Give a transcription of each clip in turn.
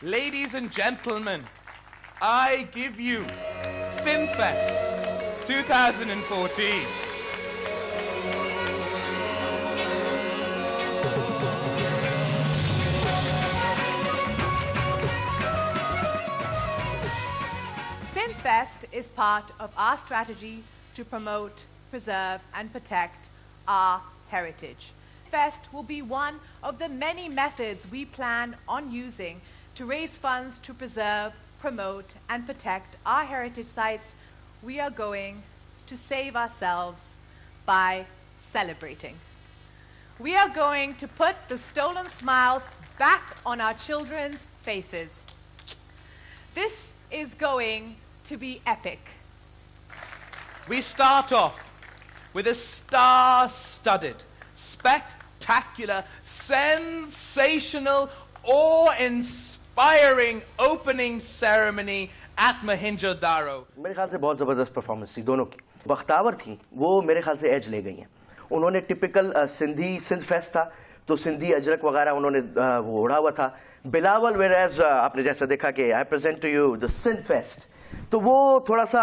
Ladies and gentlemen, I give you Synfest 2014. Synfest is part of our strategy to promote, preserve and protect our heritage. Fest will be one of the many methods we plan on using to raise funds to preserve, promote and protect our heritage sites. We are going to save ourselves by celebrating. We are going to put the stolen smiles back on our children's faces. This is going to be epic. We start off with a star-studded, spectacular, sensational, awe-inspiring opening ceremony at Mohenjo-Daro. मेरे ख्याल से बहुत ज़बरदस्त performance थी दोनों की. बख्तावर थी, वो मेरे ख्याल से एज ले गई हैं. उन्होंने टिपिकल सिंध फेस्ट था, तो सिंधी अजरक वगैरह उन्होंने वो ओढ़ा हुआ था. बिलावल वेराज आपने जैसा देखा कि I present to you the Sindh fest, तो वो थोड़ा सा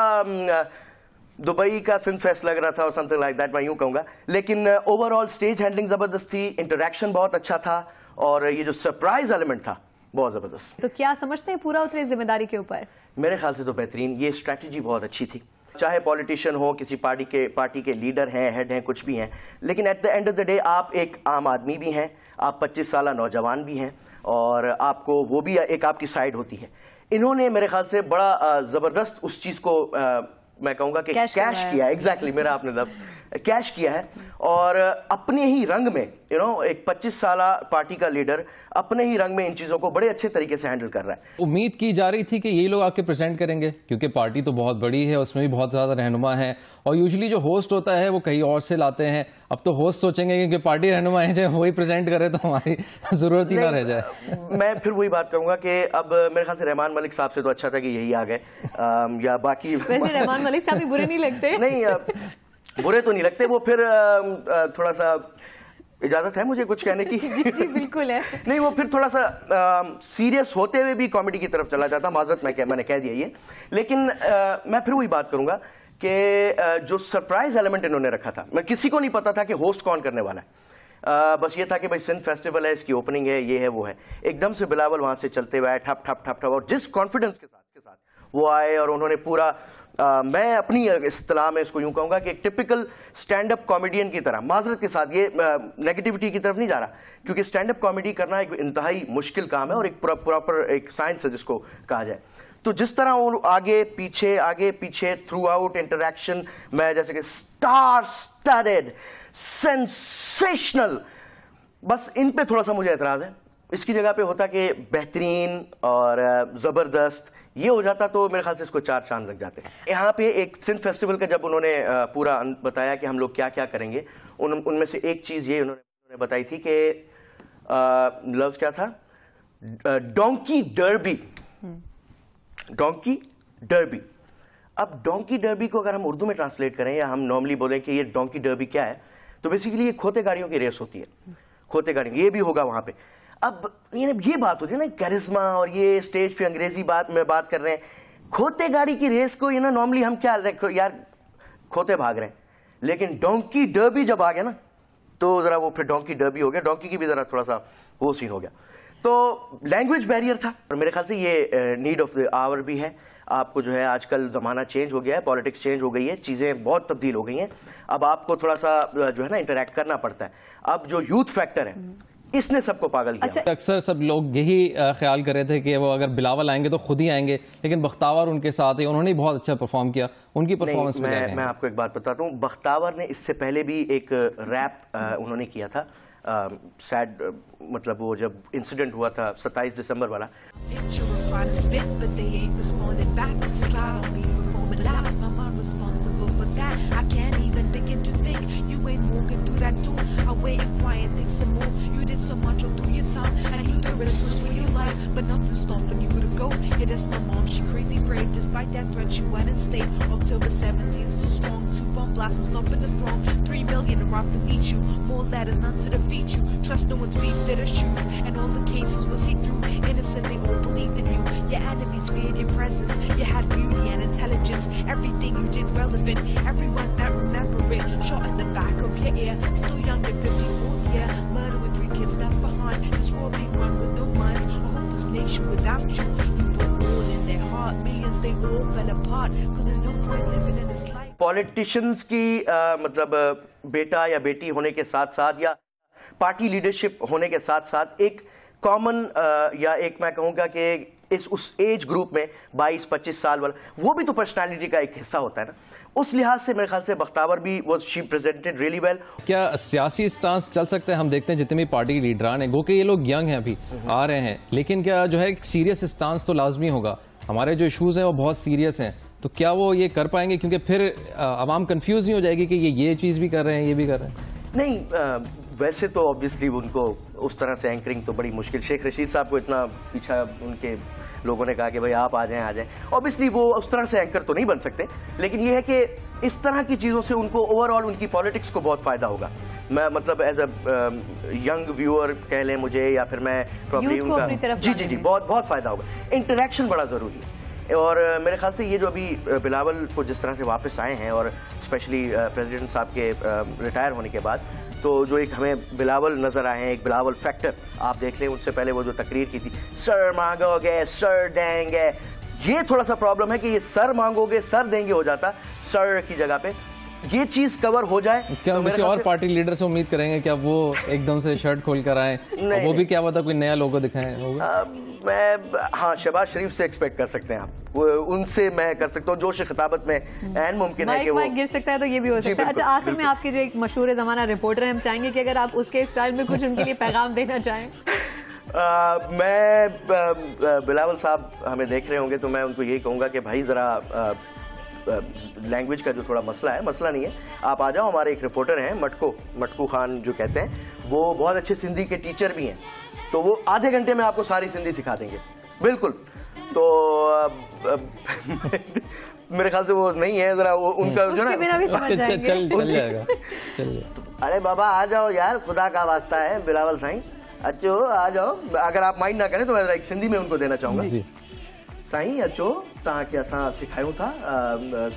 दुबई का सिंध फेस्ट लग रहा था और समथिंग लाइक दैट, मैं यूं कहूँगा. लेकिन ओवरऑल स्टेज हैंडलिंग ज़बरदस्त थी, इंटरेक्शन बहुत अच्छा था और ये जो सरप्राइज एलिमेंट था बहुत ज़बरदस्त. तो क्या समझते हैं पूरा उतरे जिम्मेदारी के ऊपर? मेरे ख्याल से तो बेहतरीन, ये स्ट्रैटेजी बहुत अच्छी थी. चाहे पॉलिटिशियन हो, किसी पार्टी के लीडर हैं, हेड हैं, कुछ भी हैं, लेकिन at the end of the day आप एक आम आदमी भी हैं, आप 25 साल नौजवान भी हैं और आपको वो भी एक आपकी साइड होती है. इन्होंने मेरे ख्याल से बड़ा ज़बरदस्त उस चीज़ को मैं कहूँगा कि कैश किया. एग्जैक्टली मेरा आपने लफ्ज़ कैश किया है और अपने ही रंग में एक 25 साल पार्टी का लीडर अपने ही रंग में इन चीज़ों को बड़े अच्छे तरीके से हैंडल कर रहा है. उम्मीद की जा रही थी कि यही लोग आके प्रेजेंट करेंगे क्योंकि पार्टी तो बहुत बड़ी है, उसमें भी बहुत ज़्यादा रहनुमा है और यूजुअली जो होस्ट होता है वो कहीं और से लाते हैं. अब तो होस्ट सोचेंगे क्योंकि पार्टी रहनुमा है, जो वही प्रेजेंट करे तो हमारी ज़रूरत ही ना रह जाए. मैं फिर वही बात करूँगा कि अब मेरे ख्याल से रहमान मलिक साहब से तो अच्छा था कि यही आ गए, या बाकी वैसे रहमान मलिक साहब भी बुरे नहीं लगते. नहीं बुरे तो नहीं लगते, वो फिर थोड़ा सा इजाजत है मुझे कुछ कहने की? जी बिल्कुल है. नहीं, वो फिर थोड़ा सा सीरियस होते हुए भी कॉमेडी की तरफ चला जाता. माजरत मैंने कह दिया ये. लेकिन मैं फिर वही बात करूंगा कि जो सरप्राइज एलिमेंट इन्होंने रखा था, मैं किसी को नहीं पता था कि होस्ट कौन करने वाला है. बस ये था कि भाई सिंध फेस्टिवल है, इसकी ओपनिंग है, ये है वो है. एकदम से बिलावल वहां से चलते हुए आए, ठप ठप ठप ठप, और जिस कॉन्फिडेंस के साथ वो आए और उन्होंने पूरा मैं अपनी इस्तिलाह में इसको यूं कहूंगा कि एक टिपिकल स्टैंड अप कॉमेडियन की तरह, माजरत के साथ ये नेगेटिविटी की तरफ नहीं जा रहा, क्योंकि स्टैंड अप कॉमेडी करना एक इंतहाई मुश्किल काम है और एक प्रॉपर एक साइंस है जिसको कहा जाए. तो जिस तरह वो आगे पीछे थ्रू आउट इंटरेक्शन, मैं जैसे कि स्टार स्टडेड, सेंसेशनल, बस इन पे थोड़ा सा मुझे एतराज है. इसकी जगह पे होता कि बेहतरीन और जबरदस्त ये हो जाता तो मेरे ख्याल से इसको 4 चांद लग जाते. यहाँ पे एक सिंध फेस्टिवल का जब उन्होंने पूरा बताया कि हम लोग क्या क्या करेंगे, उनमें से एक चीज ये उन्होंने बताई थी कि लफ्ज क्या था, डोंकी डर्बी. Donkey derby. अब डोंकी डर्बी को अगर हम उर्दू में ट्रांसलेट करें या हम नॉर्मली बोलें कि ये डोंकी डर्बी क्या है, तो बेसिकली ये खोते गाड़ियों की रेस होती है. खोते गाड़ियों, ये भी होगा वहां पे. अब ये बात होती है ना, कैरिश्मा, और ये स्टेज पे अंग्रेजी में बात कर रहे हैं. खोते गाड़ी की रेस को नॉर्मली हम क्या यार खोते भाग रहे हैं, लेकिन डोंकी डर्बी जब आ गया ना तो जरा वो फिर डोंकी डर्बी हो गया. डोंकी की भी जरा थोड़ा सा वो सीन हो गया. तो लैंग्वेज बैरियर था और मेरे ख्याल से ये नीड ऑफ द आवर भी है. आपको जो है आजकल ज़माना चेंज हो गया है, पॉलिटिक्स चेंज हो गई है, चीज़ें बहुत तब्दील हो गई हैं. अब आपको थोड़ा सा जो है ना इंटरेक्ट करना पड़ता है. अब जो यूथ फैक्टर है इसने सबको पागल किया. अच्छा, अक्सर सब लोग यही ख्याल कर रहे थे कि वो अगर बिलावल आएंगे तो खुद ही आएंगे, लेकिन बख्तावर उनके साथ ही, उन्होंने बहुत अच्छा परफॉर्म किया. उनकी परफॉर्मेंस में मैं आपको एक बात बताता हूँ. बख्तावर ने इससे पहले भी एक रैप उन्होंने किया था, सैड, मतलब वो जब इंसिडेंट हुआ था 27 दिसंबर वाला. Responsible for that, I can't even begin to think. You ain't walking through that door. I wait and quiet, think some more. You did so much all through your time, and you the rest was for your life. But nothing stopping you to go. Yeah, that's my mom. She crazy brave. Despite that threat, she went and stayed. October 17th, still strong. 2 bomb blasts, stopping the throne. 3 million arrived to meet you. More letters, none to defeat you. Trust no one's feet fit or shoes, and all the cases will see through. Innocent, they all believe enemies feared your presence. You had beauty and intelligence, everything you did relevant. Everyone that remember it, shot in the back of your ear. Still young in 54th year, murder with 3 kids left behind. This world being run with no minds, a hopeless nation without you. You were all in their heart, millions they all fell apart. Cause there's no point living in this life. Politicians की मतलब बेटा या बेटी होने के साथ साथ या पार्टी लीडरशिप होने के साथ साथ एक कॉमन या एक मैं कहूँगा कि उस एज ग्रुप में 22-25 साल वाला वो भी तो पर्सनालिटी का एक हिस्सा होता है ना. उस लिहाज से मेरे ख्याल से बख्तावर भी शी प्रेजेंटेड रियली वेल. क्या सियासी स्टांस चल सकते हैं? हम देखते हैं जितने भी पार्टी लीडरान हैं, गो कि ये लोग यंग हैं, अभी आ रहे हैं, लेकिन क्या जो है एक सीरियस स्टांस तो लाजमी होगा. हमारे जो इशूज हैं वो बहुत सीरियस हैं, तो क्या वो ये कर पाएंगे? क्योंकि फिर आवाम कंफ्यूज नहीं हो जाएगी कि ये चीज़ भी कर रहे हैं, ये भी कर रहे हैं. नहीं, वैसे तो ऑब्वियसली उनको उस तरह से एंकरिंग तो बड़ी मुश्किल. शेख रशीद साहब को इतना पीछा उनके लोगों ने कहा कि भाई आप आ जाएं. ऑब्वियसली वो उस तरह से एंकर तो नहीं बन सकते, लेकिन ये है कि इस तरह की चीज़ों से उनको ओवरऑल उनकी पॉलिटिक्स को बहुत फ़ायदा होगा. मैं मतलब एज अ यंग व्यूअर कह लें मुझे, या फिर मैं प्रॉब्लम उनका जी बहुत बहुत फ़ायदा होगा. इंटरेक्शन बड़ा ज़रूरी है. और मेरे ख्याल से ये जो अभी बिलावल को जिस तरह से वापस आए हैं, और स्पेशली प्रेसिडेंट साहब के रिटायर होने के बाद, तो जो एक हमें बिलावल नज़र आए हैं, एक बिलावल फैक्टर आप देख लें. उससे पहले वो जो तकरीर की थी, सर मांगोगे सर देंगे, ये थोड़ा सा प्रॉब्लम है कि ये सर मांगोगे सर देंगे हो जाता, सर की जगह पे ये चीज कवर हो जाए. क्या तो किसी और पार्टी लीडर से उम्मीद करेंगे क्या वो एकदम से शर्ट खोल कर आए, वो भी क्या पता कोई नया लोगो दिखाएं? मैं हाँ, शहबाज शरीफ से एक्सपेक्ट कर सकते हैं आप, उनसे मैं कर सकता हूँ. जोश खिताबत में एन मुमकिन है कि वो गिर सकता है, तो ये भी हो सकता है. अच्छा, आखिर में आपके जो एक मशहूर जमाना रिपोर्टर हैं, हम चाहेंगे कि अगर आप उसके स्टाइल में कुछ उनके लिए पैगाम देना चाहें. मैं बिलावल साहब हमें देख रहे होंगे तो मैं उनको यही कहूँगा कि भाई ज़रा लैंग्वेज का जो थोड़ा मसला है, मसला नहीं है, आप आ जाओ. हमारे एक रिपोर्टर हैं मटकू खान जो कहते हैं, वो बहुत अच्छे सिंधी के टीचर भी हैं, तो वो आधे घंटे में आपको सारी सिंधी सिखा देंगे बिल्कुल. तो मेरे ख्याल से वो नहीं है, जरा वो उनका जो ना चल जाएगा. अरे बाबा आ जाओ यार, खुदा का वास्ता है बिलावल साईं, अचो आ जाओ. अगर आप माइंड ना करें तो मैं एक सिंधी में उनको देना चाहूँगा. साईं अचो, तव्हांखे असां सिखायूं था,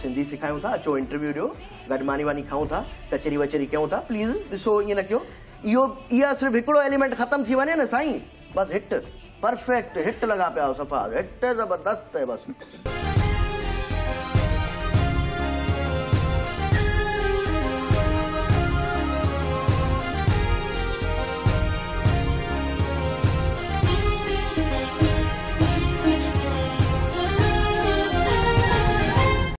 सिंधी सिखायूं था, अचो इंटरव्यू ॾियो, गॾु मानी वानी खाऊं था, कचरी वचरी कयूं था. प्लीज़ ॾिसो ईअं न कयो. इहा सिर्फ़ु हिकिड़ो एलिमेंट ख़तमु थी वञे न साईं, बसि हिट परफेक्ट हिट लॻा पिया, सफ़ा हिट ज़बरदस्त है बस.